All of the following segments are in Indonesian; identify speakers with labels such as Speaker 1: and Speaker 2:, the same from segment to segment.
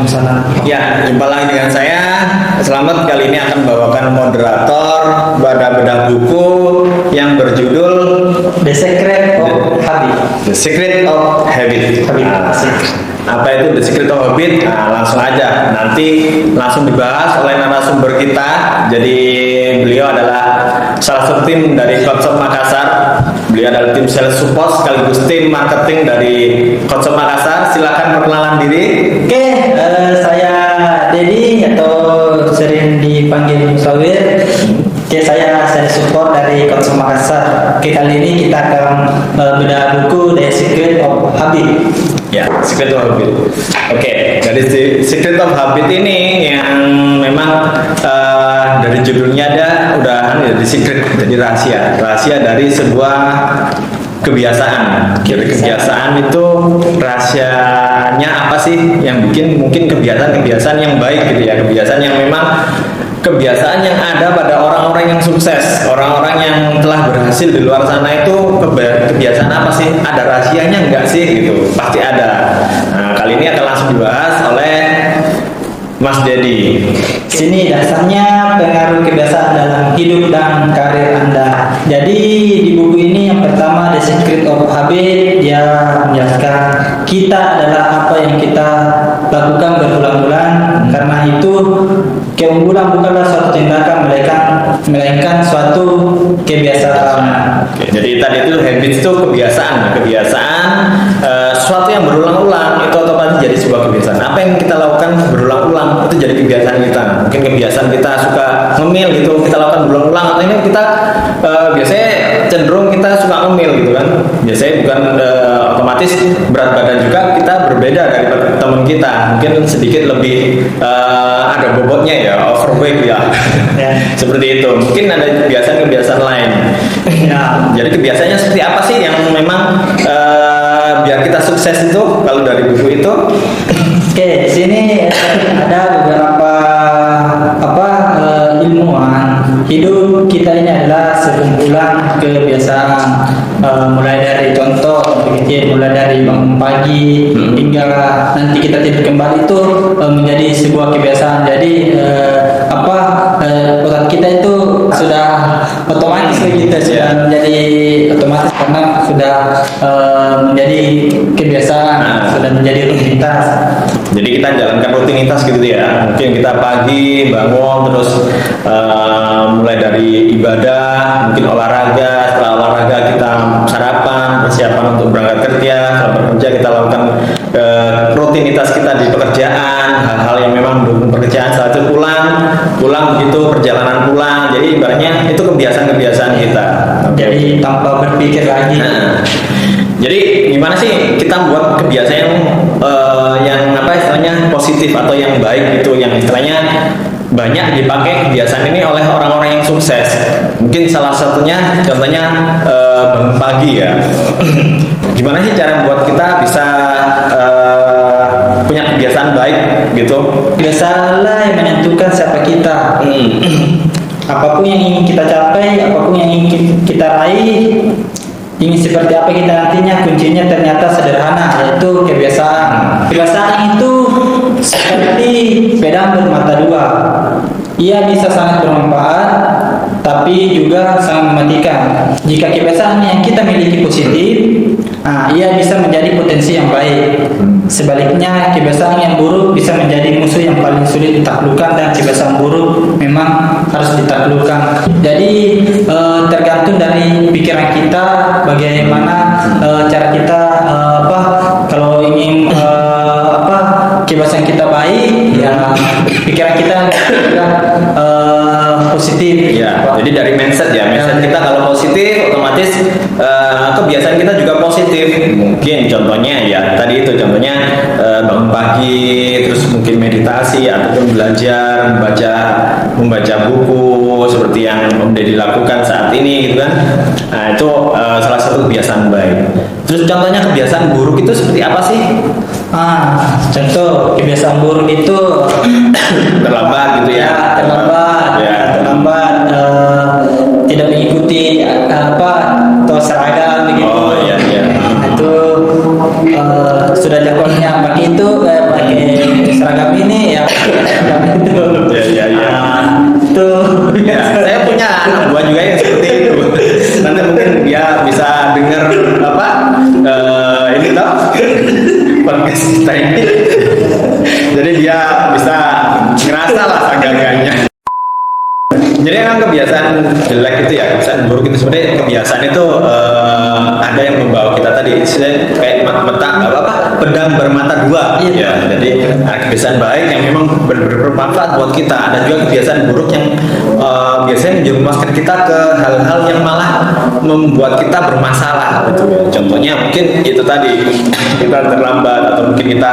Speaker 1: Waalaikumsalam.
Speaker 2: Ya, jumpa lagi dengan saya. Selamat, kali ini akan membawakan moderator bedah buku yang berjudul
Speaker 1: The Secret of Habit.
Speaker 2: The Secret of Habit. Apa itu The Secret of Habit? Nah, langsung aja. Nanti langsung dibahas oleh narasumber kita. Jadi beliau adalah salah satu tim dari Coach Makassar. Beliau adalah tim sales support sekaligus tim marketing dari Coach Makassar. Silakan perkenalan diri.
Speaker 1: Oke, saya Dedi atau sering dipanggil Musawir. Oke, saya support dari Coach Makassar. Oke, kali ini kita akan bedah buku The Secret of Habit.
Speaker 2: Ya, Secret of Habit. Oke, dari Secret of Habit ini yang memang dari judulnya udah The Secret, jadi rahasia dari sebuah kebiasaan. Jadi kebiasaan itu rahasianya apa sih yang bikin mungkin kebiasaan yang baik gitu ya, kebiasaan yang memang kebiasaan yang ada pada orang-orang yang sukses, orang-orang yang telah berhasil di luar sana itu kebiasaan apa sih? Ada rahasianya enggak sih gitu? Pasti ada. Nah, kali ini akan langsung dibahas oleh Mas Dedi.
Speaker 1: Sini dasarnya pengaruh kebiasaan dalam hidup dan karir Anda. Jadi di buku ini yang pertama The Secret of Habit, dia menjelaskan kita adalah apa yang kita lakukan berulang-ulang. Karena itu keunggulan bukanlah suatu tindakan, melainkan suatu kebiasaan.
Speaker 2: Oke, jadi tadi itu habit itu kebiasaan sesuatu yang berulang-ulang itu otomatis jadi sebuah kebiasaan. Apa yang kita lakukan berulang-ulang itu jadi kebiasaan kita. Mungkin kebiasaan kita suka ngemil gitu, kita lakukan berulang-ulang, atau ini kita biasanya cenderung kita suka ngemil gitu kan. Biasanya bukan otomatis berat badan juga kita berbeda dari teman kita. Mungkin sedikit lebih ada bobotnya ya, overweight ya. Seperti itu. Mungkin ada kebiasaan-kebiasaan lain. Ya, jadi kebiasaannya seperti apa sih yang memang biar kita sukses itu kalau dari buku itu?
Speaker 1: Oke, di sini ada beberapa ilmuwan. Hidup kita ini adalah sekumpulan kebiasaan, mulai dari contoh, mulai dari bangun pagi hingga nanti kita tidur kembali itu menjadi sebuah kebiasaan. Jadi otak kita itu sudah otomatis begitu, sudah menjadi otomatis karena sudah menjadi kebiasaan, sudah menjadi rutinitas.
Speaker 2: Jadi kita jalankan rutinitas gitu ya. Mungkin kita pagi bangun terus mulai dari ibadah, mungkin olahraga. Setelah olahraga kita sarapan, persiapan untuk berangkat kerja. Setelah bekerja kita lakukan rutinitas kita di pekerjaan, hal-hal yang memang mendukung pekerjaan. Setelah itu pulang begitu, perjalanan pulang. Jadi ibaratnya itu kebiasaan-kebiasaan kita.
Speaker 1: Jadi tanpa berpikir lagi.
Speaker 2: Jadi gimana sih kita buat kebiasaan yang istilahnya positif atau yang baik gitu, yang istilahnya banyak dipakai kebiasaan ini oleh orang-orang yang sukses. Mungkin salah satunya contohnya bangun pagi ya. Gimana sih cara buat kita bisa punya kebiasaan baik gitu? Kebiasaanlah
Speaker 1: yang menentukan siapa kita. Apapun yang ingin kita capai, apapun yang ingin kita raih, ingin seperti apa kita nantinya, kuncinya ternyata sederhana, yaitu kebiasaan. Kebiasaan itu seperti pedang bermata dua. Ia bisa sangat bermanfaat, tapi juga sangat mematikan. Jika kebiasaan yang kita miliki positif, ia bisa menjadi potensi yang baik. Sebaliknya, kebiasaan yang buruk bisa menjadi musuh yang paling sulit ditaklukkan, dan kebiasaan buruk memang harus ditaklukkan. Jadi tergantung dari pikiran kita, bagaimana cara kita kalau ingin kebiasaan kita baik, ya pikiran kita positif.
Speaker 2: Ya, jadi dari mindset kita kalau positif, otomatis kebiasaan kita juga positif. Mungkin contohnya ya tadi itu contohnya bangun pagi, terus mungkin meditasi ataupun belajar, membaca buku seperti yang Om Deddy lakukan saat ini gitu kan. Nah, itu salah satu kebiasaan baik. Terus contohnya kebiasaan buruk itu seperti apa sih?
Speaker 1: Contoh kebiasaan buruk itu
Speaker 2: terlambat gitu ya.
Speaker 1: Terlambat, tidak mengikuti atau seragam begitu.
Speaker 2: Oh iya.
Speaker 1: Itu sudah jadwalnya pakai seragam
Speaker 2: ngerasa lah agak-agaknya. Jadi emang kebiasaan jelek itu ya, kebiasaan buruk itu sebenarnya kebiasaan itu ada yang membawa kita tadi istilahnya kayak pedang bermata dua. Ya, jadi kebiasaan baik yang memang bermanfaat buat kita. Ada juga kebiasaan buruk yang biasanya menjerumuskan kita ke hal-hal yang malah membuat kita bermasalah. Gitu. Contohnya mungkin itu tadi kita terlambat atau mungkin kita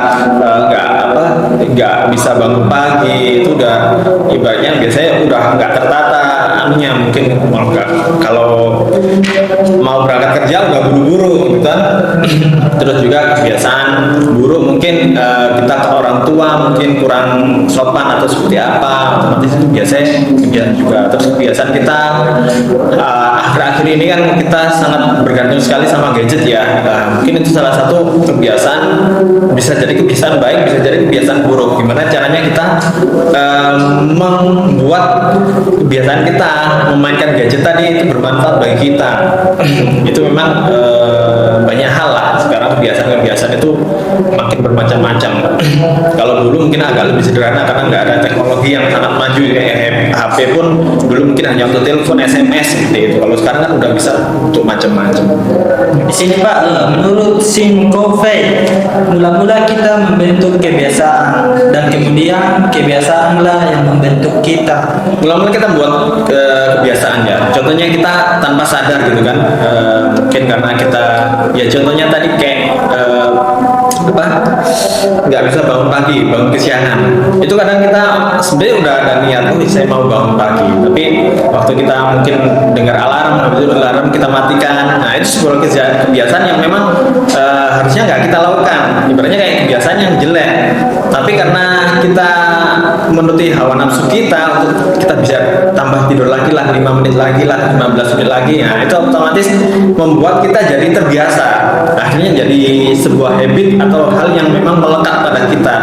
Speaker 2: nggak bisa bangun pagi, itu udah ibaratnya biasanya udah nggak tertata anunya, mungkin kalau mau berangkat kerja udah buru-buru gitu kan. Terus juga kebiasaan buruk mungkin kita ke orang tua mungkin kurang sopan atau seperti apa, otomatis itu biasanya kebiasaan juga. Terus kebiasaan kita akhir-akhir ini kan kita sangat bergantung sekali sama gadget ya. Mungkin itu salah satu kebiasaan, bisa jadi kebiasaan baik, bisa jadi kebiasaan buruk. Gimana caranya kita membuat kebiasaan kita memainkan gadget tadi itu bermanfaat bagi kita. Itu memang banyak hal lah. Sekarang kebiasaan-kebiasaan itu makin bermacam-macam. Kalau dulu mungkin agak lebih sederhana karena nggak ada teknologi yang sangat maju kayak HP pun dulu mungkin hanya untuk telepon, SMS gitu. Kalau sekarang kan udah bisa untuk macam-macam.
Speaker 1: Di sini Pak, menurut Sim Covey, mula-mula kita membentuk kebiasaan dan kemudian kebiasaanlah yang membentuk kita.
Speaker 2: Mula-mula kita buat kebiasaan ya. Contohnya kita tanpa sadar gitu kan. Mungkin karena kita ya contohnya tadi kayak nggak bisa bangun pagi, bangun kesiangan. Itu kadang kita sebenarnya udah ada niat, saya mau bangun pagi, tapi waktu kita mungkin dengar alarm, habis itu alarm kita matikan. Nah itu sebuah kebiasaan yang memang harusnya nggak kita lakukan. Ibaratnya kayak kebiasaan yang jelek, tapi karena kita menuruti hawa nafsu kita untuk kita bisa tambah tidur lagi lah 5 menit lagi lah 15 menit lagi, nah itu otomatis membuat kita jadi terbiasa, akhirnya jadi sebuah habit atau hal yang memang melekat pada kita.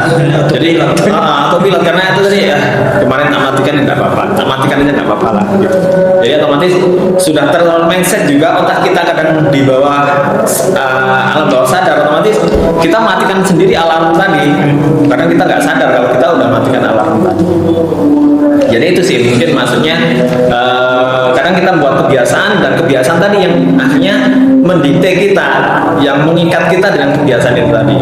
Speaker 2: Jadi autopilot karena itu tadi ya kemarin tak matikan nggak apa-apa, tak matikan aja nggak apa-apa lah gitu. Jadi otomatis sudah mindset juga otak kita kadang di bawah alam bawah sadar, otomatis kita matikan sendiri alarm tadi karena kita nggak sadar kalau kita udah matikan alarm tadi. Jadi itu sih mungkin maksudnya kadang kita membuat kebiasaan dan kebiasaan tadi yang akhirnya mendikte kita, yang mengikat kita dengan kebiasaan itu tadi.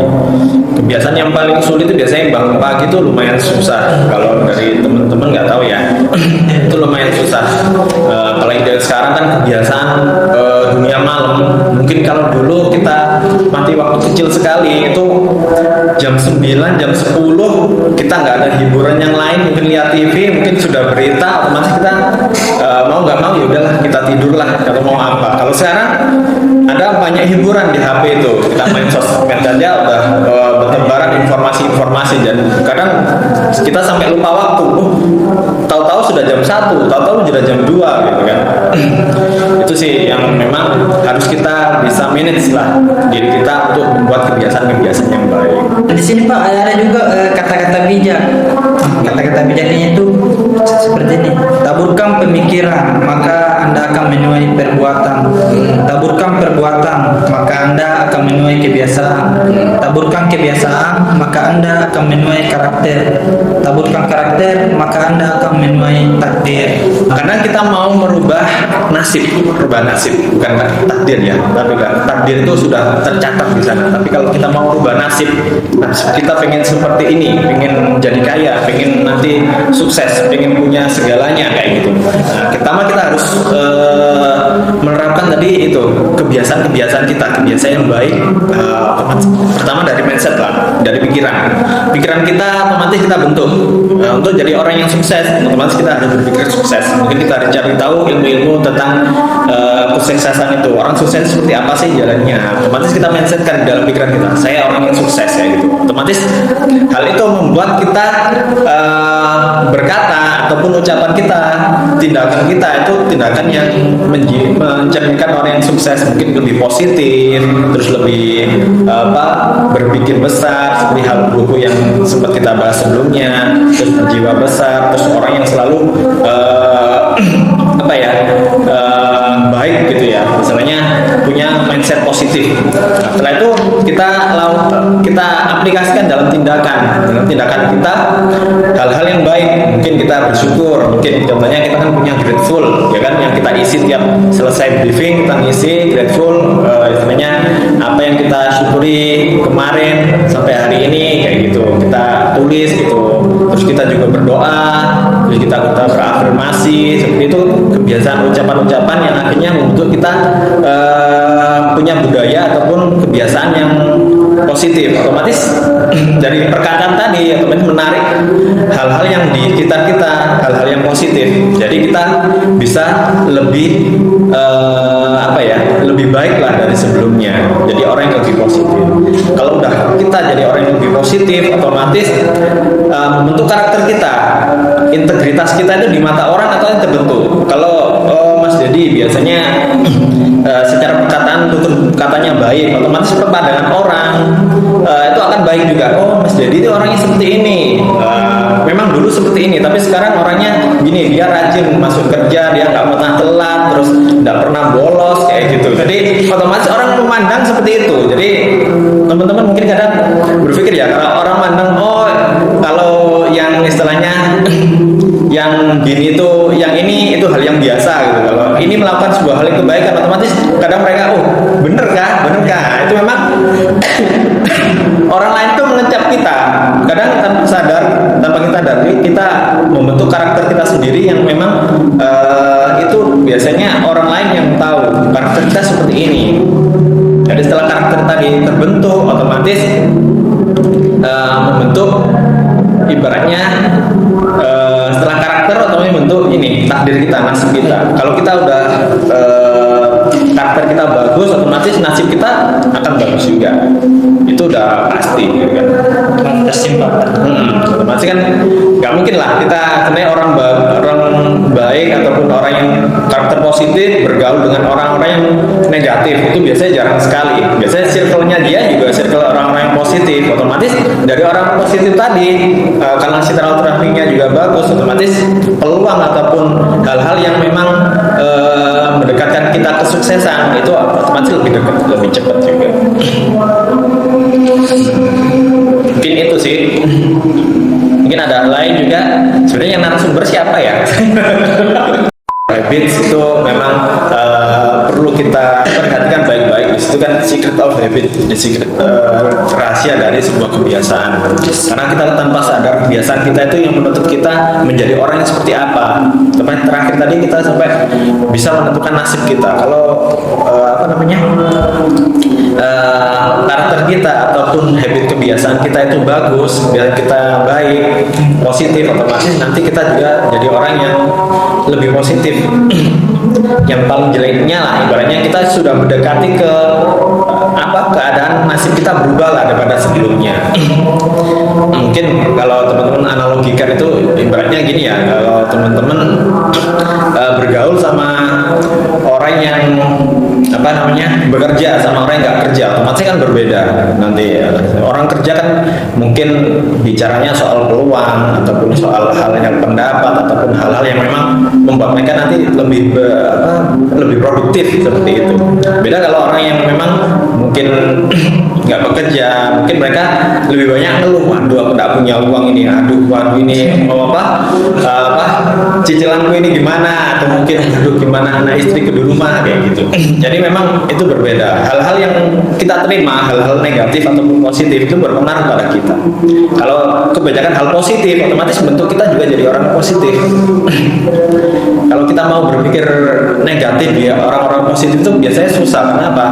Speaker 2: Kebiasaan yang paling sulit itu biasanya bangun pagi itu lumayan susah. Kalau dari teman-teman nggak tahu ya, itu lumayan susah. Apalagi dari sekarang kan kebiasaan dunia malam. Mungkin kalau dulu kita mati waktu kecil sekali itu jam 9, jam 10 kita nggak ada hiburan yang lain, mungkin lihat TV, mungkin sudah berita, otomatis kita mau nggak mau ya udahlah kita tidurlah kalau mau apa. Kalau sekarang ada banyak hiburan di HP itu, kita main sosmed aja udah bertebaran informasi-informasi dan kadang kita sampai lupa waktu. Tahu-tahu sudah jam 1, tahu-tahu sudah jam 2 gitu kan. Itu sih yang memang harus kita bisa manage lah diri kita untuk membuat kebiasaan-kebiasaan yang baik.
Speaker 1: Di sini Pak ada juga kata-kata bijak. Kata-kata bijaknya itu seperti ini: taburkan pemikiran maka Anda akan menuai perbuatan. Taburkan perbuatan maka Anda akan menuai kebiasaan. Taburkan kebiasaan maka Anda akan menuai karakter. Taburkan karakter maka Anda akan menuai takdir.
Speaker 2: Karena kita mau merubah nasib, bukan takdir ya, tapi takdir itu sudah tercatat di sana. Tapi kalau kita mau merubah nasib kita pengen seperti ini, pengen jadi kaya, pengen nanti sukses, pengen punya segalanya kayak gitu. Nah, kita harus menerapkan tadi itu kebiasaan kita yang baik. Pertama dari mindset lah, dari pikiran kita otomatis kita bentuk untuk jadi orang yang sukses. Otomatis kita harus berpikir sukses. Mungkin kita harus cari tahu ilmu-ilmu tentang kesuksesan itu. Orang sukses seperti apa sih jalannya? Otomatis kita mindsetkan dalam pikiran kita, saya orang yang sukses ya gitu. Otomatis hal itu membuat kita berkata ataupun ucapan kita, tindakan kita itu tindakan yang mencerminkan orang yang sukses, mungkin lebih positif, terus lebih berpikir besar seperti hal buku yang sempat kita bahas sebelumnya, terus jiwa besar, terus orang yang selalu baik gitu ya, misalnya punya mindset positif positif. Nah, setelah itu kita aplikasikan dalam tindakan kita hal-hal yang baik. Mungkin kita bersyukur, mungkin contohnya kita kan punya grateful, ya kan, yang kita isi tiap selesai briefing kita ngisi grateful, istilahnya apa yang kita syukuri kemarin sampai hari ini kayak gitu kita tulis gitu. Terus kita juga berdoa, terus kita berafirmasi seperti itu, kebiasaan ucapan-ucapan yang akhirnya membentuk kita punya budaya ataupun kebiasaan yang positif. Otomatis dari perkataan tadi otomatis menarik hal-hal yang di sekitar kita, hal-hal yang positif. Jadi kita bisa lebih lebih baik lah dari sebelumnya. Jadi orang yang lebih positif. Kalau udah kita jadi orang yang lebih positif, otomatis membentuk karakter kita, integritas kita itu di mata orang atau yang terbentuk. Kalau Mas Dedi biasanya secara perkataan tutur katanya baik, otomatis pandangan orang itu akan baik juga. Oh, Mas Dedi itu orangnya seperti ini. Memang dulu seperti ini, tapi sekarang orangnya gini, dia rajin masuk kerja, dia nggak pernah telat, terus nggak pernah bolos kayak gitu. Jadi otomatis orang memandang seperti itu. Jadi teman-teman mungkin kadang berpikir ya, kalau orang mandang kalau yang istilahnya yang gini tuh, yang ini itu hal yang biasa gitu. Kalau ini melakukan sebuah hal yang kebaikan, otomatis kadang mereka bener kah? Itu memang orang lain tuh mengecap kita. Kadang tanpa kita sadar, kita membentuk karakter kita sendiri yang memang itu biasanya orang lain yang tahu karakter kita seperti ini. Jadi setelah karakter tadi terbentuk, otomatis membentuk ibaratnya setelah karakter otomatis bentuk ini takdir kita, nasib kita. Kalau kita udah karakter kita bagus, otomatis nasib kita akan bagus juga. Itu udah pasti gitu kan.
Speaker 1: Tersimpang.
Speaker 2: Otomatis kan nggak mungkin lah kita sebenarnya orang baik ataupun orang yang karakter positif bergaul dengan orang-orang yang negatif, itu biasanya jarang sekali. Biasanya circle-nya dia juga circle orang-orang yang positif. Otomatis dari orang positif tadi, karena silaturahminya juga bagus, otomatis peluang ataupun hal-hal yang memang mendekatkan kita kesuksesan itu otomatis lebih dekat, lebih cepat juga. Mungkin itu sih. Mungkin ada lain juga. Sebenarnya yang narasumber siapa ya? Habits itu memang perlu kita perhatikan baik-baik. Itu kan secret of habit, secret rahasia dari sebuah kebiasaan. Karena kita tanpa sadar kebiasaan kita itu yang menuntut kita menjadi orang yang seperti apa. Sampai terakhir tadi kita sampai bisa menentukan nasib kita. Kalau karakter kita ataupun habit kebiasaan kita itu bagus, biar kita baik, positif, otomatis nanti kita juga jadi orang yang lebih positif. Yang paling jeleknya lah, ibaratnya kita sudah mendekati ke keadaan nasib kita berubah lah daripada sebelumnya. Mungkin kalau teman-teman analogikan itu ibaratnya gini ya, kalau teman-teman bergaul sama orang yang bekerja sama orang yang nggak kerja, otomatis kan berbeda. Nanti orang kerja kan mungkin bicaranya soal peluang ataupun soal hal yang pendapat ataupun hal-hal yang memang membuat mereka nanti lebih produktif seperti itu. Beda kalau orang yang memang mungkin nggak bekerja, mungkin mereka lebih banyak ngeluh, aduh aku nggak punya uang ini, waduh ini mau cicilanku ini gimana, atau mungkin aduh gimana anak istri di rumah kayak gitu. Jadi memang itu berbeda. Hal-hal yang kita terima, hal-hal negatif ataupun positif itu berpengaruh pada kita. Kalau kebanyakan hal positif, otomatis bentuk kita juga jadi orang positif. Kalau kita mau berpikir negatif ya, orang-orang positif itu biasanya susah. Kenapa?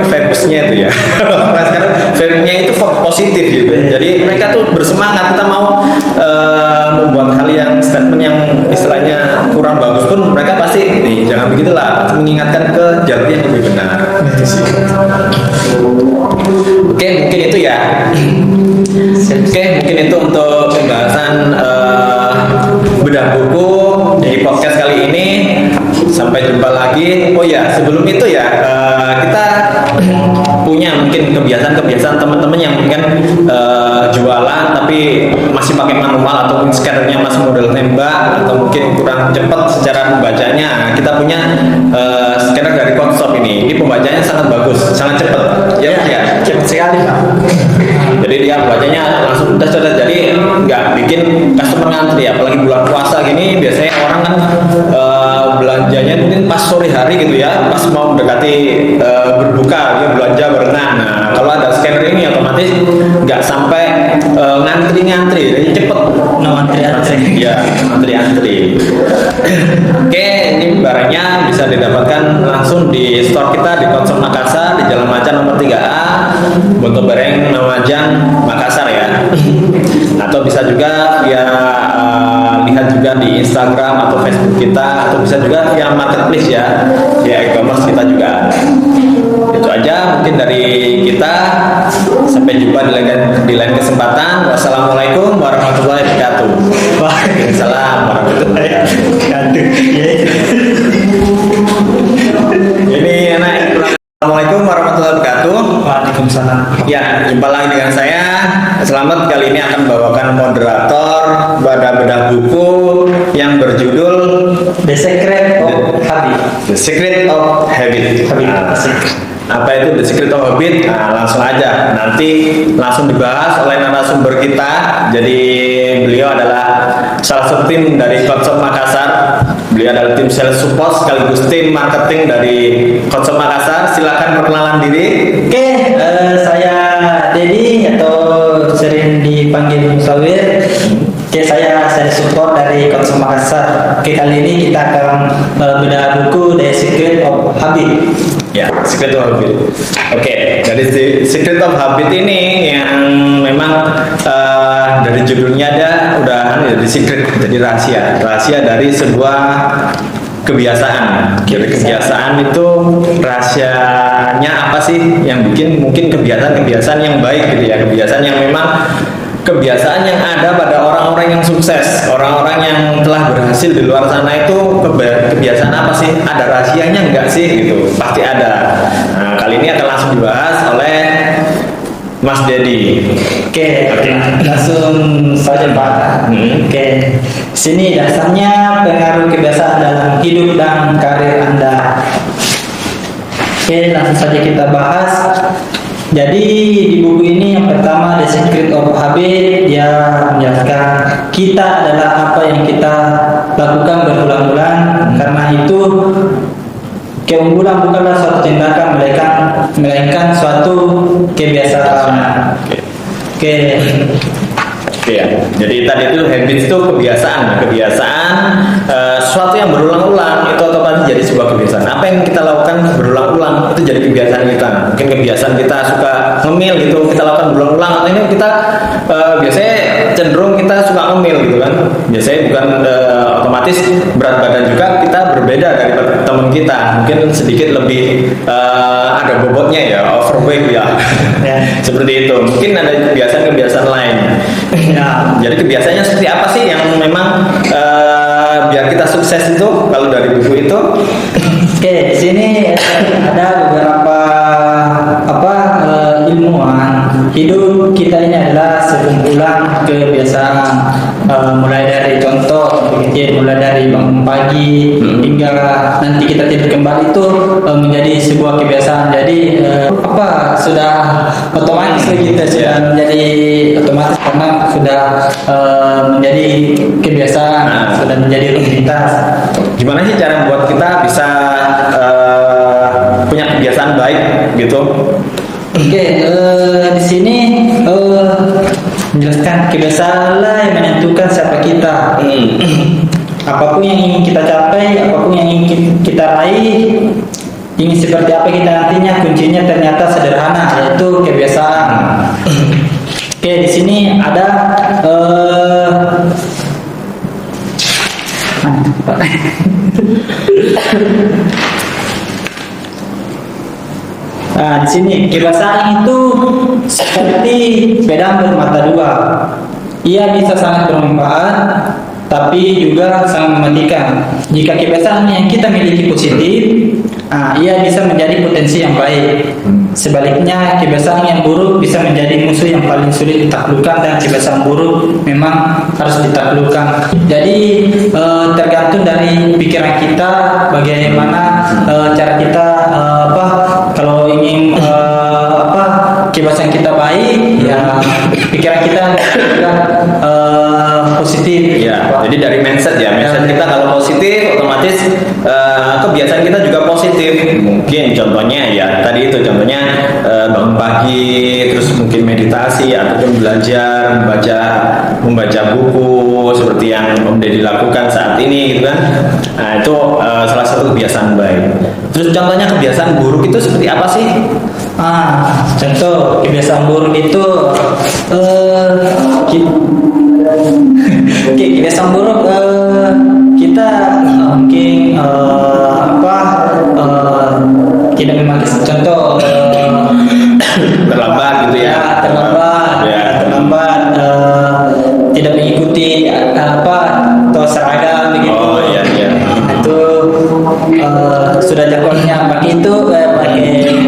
Speaker 2: Vibes-nya itu ya. Sekarang vibe-nya itu positif gitu. Jadi mereka tuh bersemangat. Kita mau membuat hal yang statement yang istilahnya kurang bagus pun mereka pasti jangan begitulah, mengingatkan ke jalur yang lebih benar. Oke, mungkin itu ya. Oke, mungkin itu untuk pembahasan bedah buku di podcast kali ini. Sampai jumpa lagi. Oh ya, sebelum itu ya, kita punya mungkin kebiasaan teman-teman yang mungkin jualan tapi masih pakai manual atau scannernya masih model tembak atau mungkin kurang cepat secara membacanya. Kita punya scanner dari Code ini pembacanya sangat bagus, sangat cepat. Ya, ya.
Speaker 1: Cepat sekali Pak.
Speaker 2: Jadi dia bacanya langsung udah cerdas, jadi nggak bikin customer ngantri. Apalagi bulan puasa gini, biasanya orang kan belanjanya mungkin pas sore hari gitu ya, pas mau mendekati berbuka, dia belanja barengan. Nah, kalau ada scanner ini otomatis nggak sampai ngantri-ngantri, jadi cepet.
Speaker 1: No antri-antri.
Speaker 2: Ya, antri-antri. Oke, ini barangnya bisa didapatkan langsung di store kita di Konsum Makassar di Jalan Macan nomor 3A, Bonto Bareng Namajan Makassar ya. Atau bisa juga via lihat juga di Instagram atau Facebook kita, atau bisa juga via marketplace ya, via e-commerce kita juga ada. Itu aja mungkin dari kita. Sampai jumpa di lain kesempatan. Wassalamualaikum warahmatullahi wabarakatuh. Waalaikumsalam warahmatullahi wabarakatuh. Ini enak. Assalamualaikum warahmatullahi wabarakatuh.
Speaker 1: Waalaikumsalam.
Speaker 2: Ya, jumpa lagi dengan saya. Selamat, kali ini akan membawakan moderator bedah buku yang berjudul
Speaker 1: The Secret of Habit.
Speaker 2: The Secret of Habit. Apa itu The Secret of Habit? Nah, langsung aja. Nanti langsung dibahas oleh narasumber kita. Jadi beliau adalah salah satu tim dari Konsum Makassar. Beliau adalah tim sales support sekaligus tim marketing dari Konsum Makassar. Silakan perkenalan diri.
Speaker 1: Oke, saya Dedi atau sering dipanggil Musawir. Oke, saya support dari Konsum Makassar. Oke, kali ini kita akan bedah buku The Secret of Habit.
Speaker 2: Ya, Secret of Habit. Oke, dari Secret of Habit ini yang memang dari judulnya ada udah jadi secret, jadi rahasia dari sebuah kebiasaan. Jadi kebiasaan itu rahasianya apa sih yang bikin mungkin kebiasaan yang baik gitu ya, kebiasaan yang memang kebiasaan yang ada pada orang-orang yang sukses, orang-orang yang telah berhasil di luar sana itu kebiasaan apa sih? Ada rahasianya enggak sih gitu? Pasti ada. Nah, kali ini akan langsung dibahas oleh Mas Dedi.
Speaker 1: Oke, langsung saja Pak. Oke, sini dasarnya pengaruh kebiasaan dalam hidup dan karir Anda. Oke, langsung saja kita bahas. Jadi di buku ini yang pertama The Secret of Habit, dia menjelaskan kita adalah apa yang kita lakukan berulang-ulang. Karena itu keunggulan bukanlah suatu tindakan, melainkan suatu kebiasaan. Oke.
Speaker 2: Ya, jadi tadi itu habits itu kebiasaan, sesuatu yang berulang-ulang itu otomatis jadi sebuah kebiasaan. Apa yang kita lakukan berulang-ulang itu jadi kebiasaan kita. Mungkin kebiasaan kita suka ngemil gitu, kita lakukan berulang-ulang. Atau ini kita biasanya cenderung kita suka ngemil gitu kan. Biasanya bukan otomatis berat badan juga kita berbeda dari teman kita. Mungkin sedikit lebih ada bobotnya ya, overweight ya. Seperti itu. Mungkin ada kebiasaan-kebiasaan lain. Ya, jadi kebiasaannya seperti apa sih yang memang biar kita sukses itu kalau dari buku itu?
Speaker 1: Oke, di sini ada beberapa ilmuwan. Hidup kita ini adalah sekumpulan kebiasaan, mulai dari contoh, mulai dari bangun pagi hingga nanti kita tidur kembali itu menjadi sebuah kebiasaan. Jadi sudah otomatis kita sudah menjadi otomatis karena sudah menjadi kebiasaan, sudah menjadi rutinitas.
Speaker 2: Gimana sih cara membuat kita bisa punya kebiasaan baik gitu?
Speaker 1: Oke, di sini menjelaskan kebiasaan yang menentukan siapa kita. Apapun yang ingin kita capai, apapun yang ingin kita raih, ingin seperti apa kita nantinya, kuncinya ternyata sederhana, yaitu kebiasaan. Oke, di sini ada nah, di sini kebiasaan itu seperti pedang bermata dua. Ia bisa sangat bermanfaat, tapi juga sangat mematikan. Jika kebiasaan yang kita miliki positif, ia bisa menjadi potensi yang baik. Sebaliknya, kebiasaan yang buruk bisa menjadi musuh yang paling sulit ditaklukkan, dan kebiasaan buruk memang harus ditaklukkan. Jadi tergantung dari pikiran kita, bagaimana cara kita kebiasaan kita baik, ya pikiran kita positif.
Speaker 2: Ya, jadi dari mindset kita kalau positif, otomatis kebiasaan kita juga positif. Mungkin contohnya ya tadi itu contohnya bangun pagi, terus mungkin meditasi ataupun belajar, membaca buku seperti yang Om Deddy lakukan saat ini, gitu kan. Nah itu salah satu kebiasaan baik. Terus contohnya kebiasaan buruk itu seperti apa sih?
Speaker 1: Contoh kebiasaan buruk itu kebiasaan buruk kita mungkin tidak memakai contoh
Speaker 2: terlambat gitu ya.
Speaker 1: Terlambat tidak mengikuti atau seragam begitu.
Speaker 2: Oh iya.
Speaker 1: Itu sudah jadwalnya pakai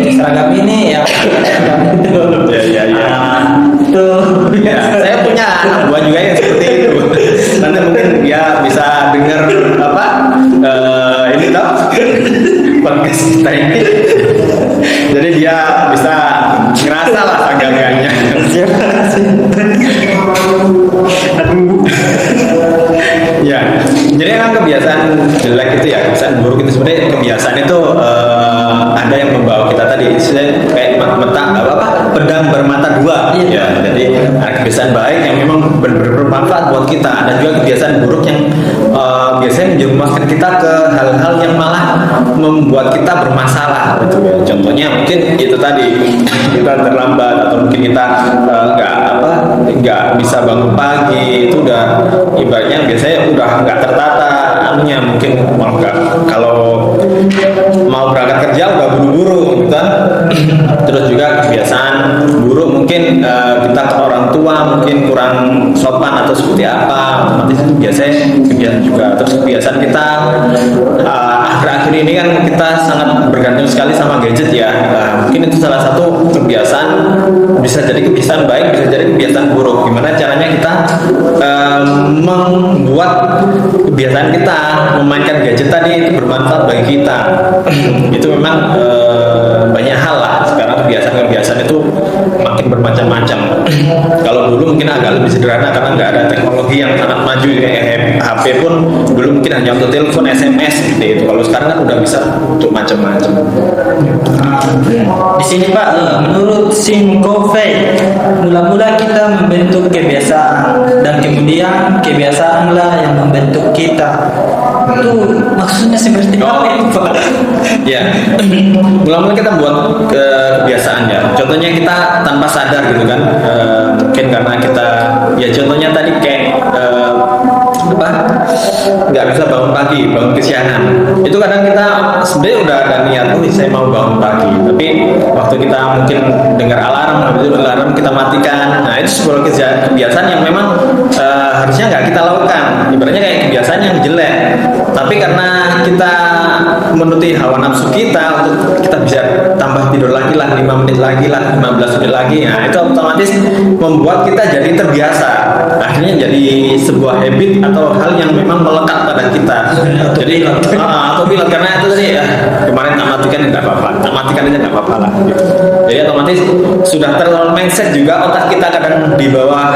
Speaker 1: seragam ini ya.
Speaker 2: Ya.
Speaker 1: Itu
Speaker 2: Ya, saya punya anak buah juga yang seperti itu. Nanti mungkin dia bisa dengar ini toh podcast kita ini. Jadi dia bisa ngerasa lah agak-agaknya. Ya, jadi emang kebiasaan jelek itu ya, kebiasaan buruk itu sebenarnya kebiasaan itu ada yang membawa kita tadi kayak pedang bermata dua. Ya, jadi ada kebiasaan baik yang memang bermanfaat buat kita. Ada juga kebiasaan buruk yang biasanya menjerumuskan kita ke hal-hal yang malah membuat kita bermasalah. Gitu ya. Contohnya mungkin itu tadi kita terlambat atau mungkin kita nggak bisa bangun pagi, itu udah ibaratnya biasanya udah nggak tertata anunya, mungkin kalau mau berangkat kerja udah buru-buru gitu kan. Terus juga kebiasaan buruk mungkin kita ke orang tua mungkin kurang sopan atau seperti apa, otomatis itu biasanya kebiasaan juga. Terus kebiasaan kita akhir-akhir ini kan kita sangat bergantung sekali sama gadget ya. Mungkin itu salah satu kebiasaan, bisa jadi kebiasaan baik, bisa jadi kebiasaan buruk. Gimana caranya kita membuat kebiasaan kita memainkan gadget tadi itu bermanfaat bagi kita. Itu memang banyak hal lah. Sekarang kebiasaan itu makin bermacam-macam. Kalau dulu mungkin agak lebih sederhana karena nggak ada teknologi yang sangat maju kayak HP pun dulu mungkin hanya untuk telepon, SMS gitu itu. Kalau sekarang kan udah bisa untuk macam-macam.
Speaker 1: Di sini Pak, menurut Simcoe, mula-mula kita membentuk kebiasaan dan kemudian kebiasaanlah yang membentuk kita. Itu maksudnya seperti apa itu Pak?
Speaker 2: Ya, mula-mula kita buat kebiasaan ya. Contohnya kita tanpa sadar gitu kan. Mungkin karena kita ya contohnya tadi kayak nggak bisa bangun pagi, bangun kesiangan. Itu kadang kita sebenarnya udah ada niat saya mau bangun pagi, tapi waktu kita mungkin dengar alarm, habis itu alarm kita matikan. Nah itu sebuah kebiasaan yang memang harusnya nggak kita lakukan. Ibaratnya kayak kebiasaan yang jelek, tapi karena kita menuruti hawa nafsu kita untuk kita bisa tambah tidur lagi lah 5 menit lagi lah, 15 menit lagi. Nah itu otomatis membuat kita jadi terbiasa, akhirnya jadi sebuah habit atau hal yang memang melekat pada kita. Jadi autopilot, karena itu tadi ya kemarin tak matikan nggak apa-apa, tak matikan aja nggak apa-apa lah gitu. Jadi otomatis sudah terlalu mindset juga otak kita kadang di bawah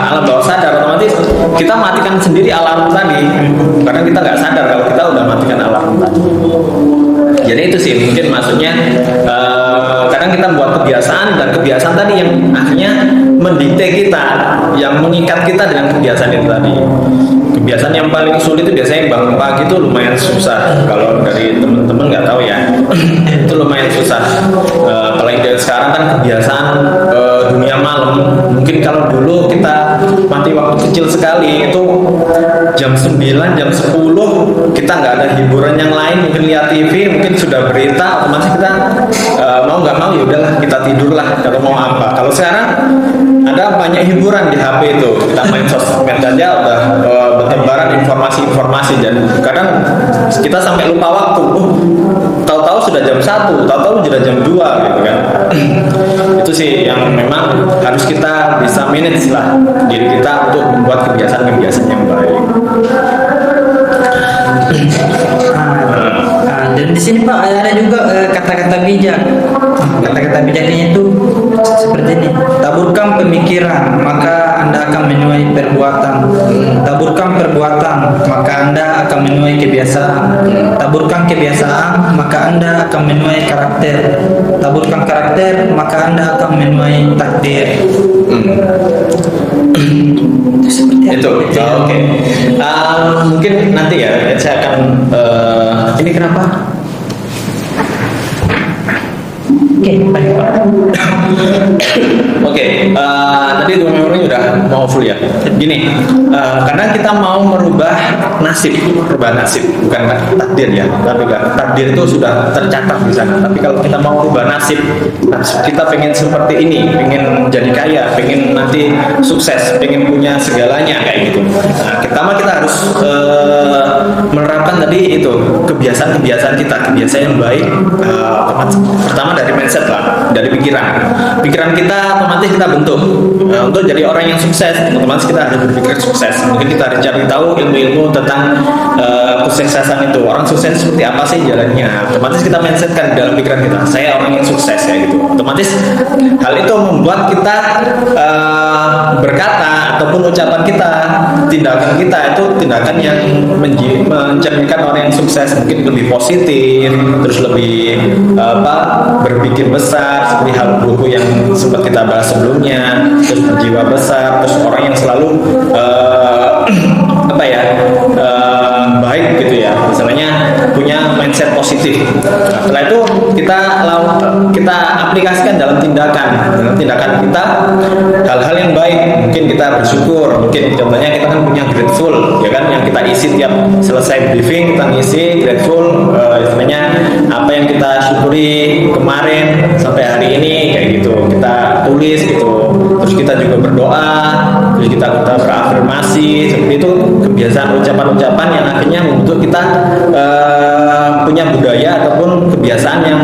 Speaker 2: alam bawah sadar, otomatis kita matikan sendiri alarm tadi karena kita nggak sadar kalau kita udah matikan alarm tadi. Jadi itu sih mungkin maksudnya kadang kita buat kebiasaan dan kebiasaan tadi yang akhirnya mendikte kita, yang mengikat kita dengan kebiasaan itu tadi. Kebiasaan yang paling sulit itu biasanya bangun pagi itu lumayan susah. Kalau dari teman-teman nggak tahu ya, itu lumayan susah. Apalagi dari sekarang kan kebiasaan dunia malam. Mungkin kalau dulu kita mati waktu kecil sekali itu jam 9, jam 10 kita nggak ada hiburan yang lain, mungkin lihat TV, mungkin sudah berita, otomatis kita mau nggak mau ya udahlah kita tidurlah kalau mau apa. Kalau sekarang ada banyak hiburan di HP itu, kita main sosmed aja udah bertebaran informasi-informasi, dan kadang kita sampai lupa waktu. Tahu-tahu sudah jam 1, tahu-tahu sudah jam 2 gitu kan. Itu sih yang memang harus kita bisa manage lah diri kita untuk membuat kebiasaan-kebiasaan yang baik.
Speaker 1: Dan di sini Pak ada juga kata-kata bijak. Kata-kata kata bijaknya itu seperti ini. Taburkan pemikiran, maka Anda akan menuai perbuatan. Taburkan perbuatan, maka Anda akan menuai kebiasaan. Taburkan kebiasaan, maka Anda akan menuai karakter. Taburkan karakter, maka Anda akan menuai takdir.
Speaker 2: Itu oke. Mungkin nanti ya saya akan ini kenapa?
Speaker 1: Baik Pak.
Speaker 2: Tadi dua memori udah mau full ya. Gini, karena kita mau merubah nasib, bukan takdir ya. Tapi takdir itu sudah tercatat di sana. Tapi kalau kita mau merubah nasib, kita pengen seperti ini, pengen jadi kaya, pengen nanti sukses, pengen punya segalanya kayak gitu. Nah, pertama kita harus menerapkan tadi itu kebiasaan kita, kebiasaan yang baik. Pertama dari mindset lah, dari pikiran kita otomatis kita bentuk untuk jadi orang yang sukses. Otomatis kita harus berpikir sukses. Mungkin kita harus cari tahu ilmu-ilmu tentang kesuksesan itu, orang sukses seperti apa sih jalannya. Otomatis kita mindsetkan dalam pikiran kita, saya orang yang sukses ya gitu. Otomatis hal itu membuat kita berkata ataupun ucapan kita, tindakan kita itu tindakan yang mencerminkan orang yang sukses, mungkin lebih positif, terus lebih berpikir besar seperti hal buku yang sempat kita bahas sebelumnya, terus berjiwa besar, terus orang yang selalu baik gitu ya, misalnya punya mindset positif. Nah, setelah itu kita aplikasikan dalam tindakan kita hal-hal yang baik. Mungkin kita bersyukur, mungkin contohnya kita kan punya grateful ya kan, yang kita isi tiap selesai briefing kita ngisi grateful, istilahnya apa yang kita syukuri kemarin sampai hari ini kayak gitu kita tulis gitu. Terus kita juga berdoa, terus kita berafirmasi seperti itu, kebiasaan ucapan-ucapan yang akhirnya membentuk kita punya budaya ataupun kebiasaan yang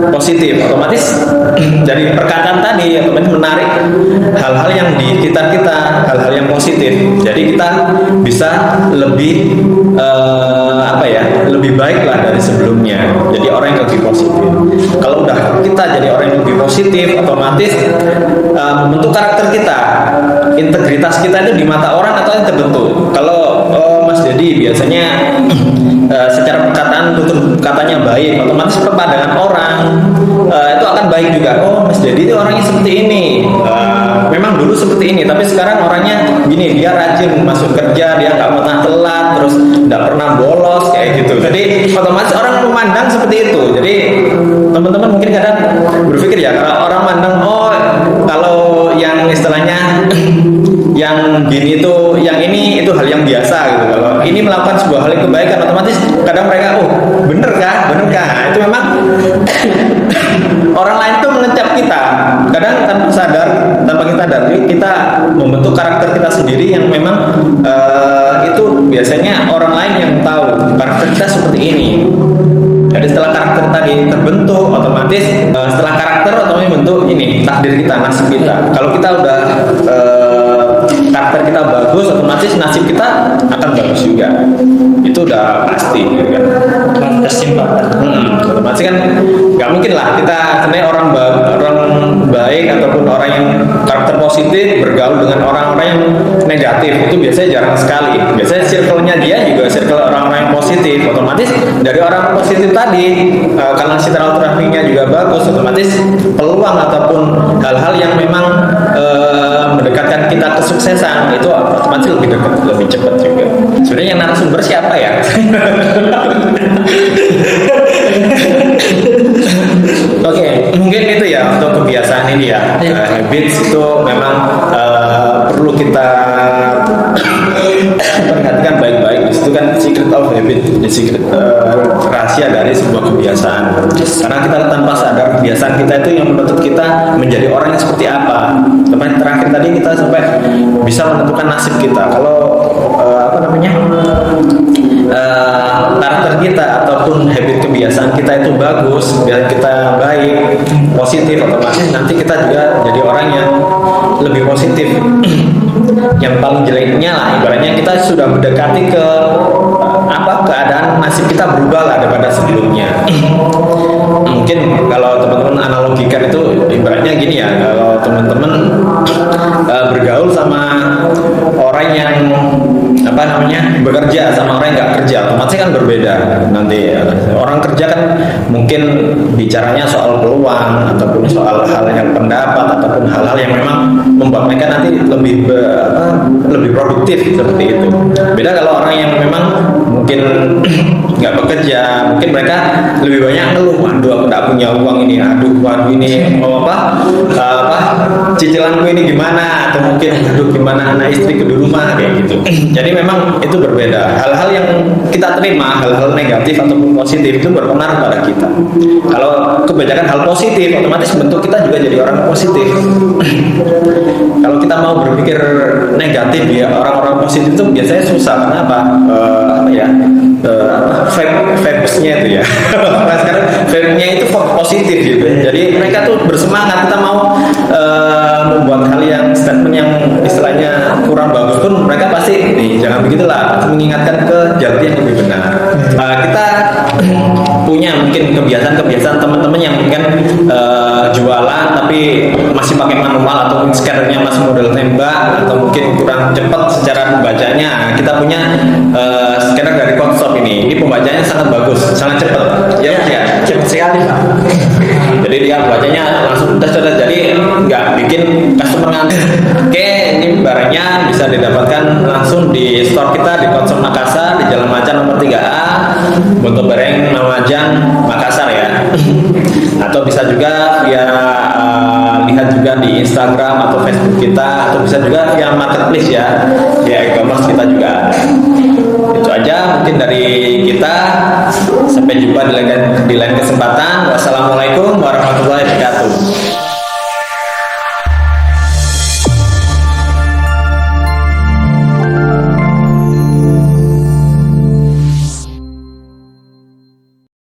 Speaker 2: positif. Otomatis dari perkataan tadi otomatis menarik hal-hal yang di sekitar kita, hal-hal yang positif. Jadi kita bisa lebih lebih baik lah dari sebelumnya. Jadi orang yang lebih positif. Kalau udah kita jadi orang yang lebih positif, otomatis membentuk karakter kita, integritas kita itu di mata orang atau yang terbentuk. Kalau Mas Dedi biasanya secara perkataan tutur katanya baik, otomatis pandangan orang itu akan baik juga. Oh, Mas Dedi itu orangnya seperti ini. Memang dulu seperti ini, tapi sekarang orangnya gini, dia rajin masuk kerja, dia nggak pernah telat, terus nggak pernah bolos kayak gitu. Jadi otomatis orang memandang seperti itu. Jadi teman-teman mungkin kadang berpikir ya, kalau orang mandang kalau yang istilahnya yang gini itu, yang ini itu hal yang biasa gitu. Kalau ini melakukan sebuah hal yang kebaikan, otomatis kadang mereka bener kah? Nah, itu memang orang lain tuh mengecap kita. Kadang tanpa kita sadar, kita membentuk karakter kita sendiri yang memang itu biasanya orang lain yang tahu karakter kita seperti ini. Jadi setelah karakter tadi terbentuk, otomatis setelah karakter otomatis bentuk ini takdir kita, nasib kita. Kalau kita udah karakter kita bagus, otomatis nasib kita akan bagus juga. Itu udah pasti gitu kan.
Speaker 1: Tersimpan.
Speaker 2: Otomatis kan nggak mungkin lah kita sebenarnya orang baik ataupun orang yang karakter positif bergaul dengan orang-orang yang negatif, itu biasanya jarang sekali. Biasanya circle-nya dia juga circle orang-orang yang positif. Otomatis dari orang positif tadi, karena silaturahminya juga bagus, otomatis peluang ataupun hal-hal yang memang mendekatkan kita kesuksesan itu otomatis lebih dekat, lebih cepat juga. Sebenarnya yang narasumber siapa ya? Oke, mungkin itu ya untuk kebiasaan ini ya. Habits itu memang perlu kita perhatikan baik-baik. Di situ kan secret of habit, secret rahasia dari sebuah kebiasaan. Karena kita tanpa sadar kebiasaan kita itu yang menuntut kita menjadi orang yang seperti apa. Kemarin terakhir tadi kita sampai bisa menentukan nasib kita. Kalau karakter kita ataupun habit kebiasaan kita itu bagus, biar kita baik, positif, otomatis nanti kita juga jadi orang yang lebih positif. Yang paling jeleknya lah, ibaratnya kita sudah mendekati ke keadaan nasib kita berubah lah daripada sebelumnya. Mungkin kalau teman-teman analogikan itu ibaratnya gini ya, kalau teman-teman bergaul sama orang yang bekerja sama orang yang nggak kerja, otomatis kan berbeda. Nanti orang kerja kan mungkin bicaranya soal peluang ataupun soal hal yang pendapat ataupun hal-hal yang memang membuat mereka nanti lebih produktif seperti itu. Beda kalau orang yang memang mungkin nggak bekerja, mungkin mereka lebih banyak ngeluh, aduh aku nggak punya uang ini, waduh ini mau cicilanku ini gimana, atau mungkin aduh gimana anak istriku di rumah, kayak gitu. Jadi memang itu berbeda. Hal-hal yang kita terima, hal-hal negatif ataupun positif itu berpengaruh pada kita. Kalau kebanyakan hal positif, otomatis bentuk kita juga jadi orang positif. Kalau kita mau berpikir negatif ya, orang-orang positif itu biasanya susah. Karena apa? Vibes-nya itu ya. Nah, sekarang vibe-nya itu positif gitu. Jadi mereka tuh bersemangat. Kita mau membuat hal yang statement yang istilahnya kurang bagus pun mereka pasti jangan begitulah, mengingatkan ke jalan yang lebih benar. Kita punya mungkin kebiasaan teman-teman yang mungkin jualan tapi masih pakai manual atau scannernya masih model tembak atau mungkin kurang cepat secara pembacanya. Kita punya scanner dari Konsop ini pembacanya sangat bagus, sangat cepat. Ya,
Speaker 1: cepat sekali Pak.
Speaker 2: Jadi dia bacanya langsung sudah, jadi nggak bikin customer ngantri. Oke, ini barangnya bisa didapatkan langsung di store kita di Konsum Makassar di Jalan Macan nomor 3A, Bonto Bareng, Mawajan, Makassar ya. Atau bisa juga via lihat juga di Instagram atau Facebook kita, atau bisa juga via marketplace ya, via e-commerce kita juga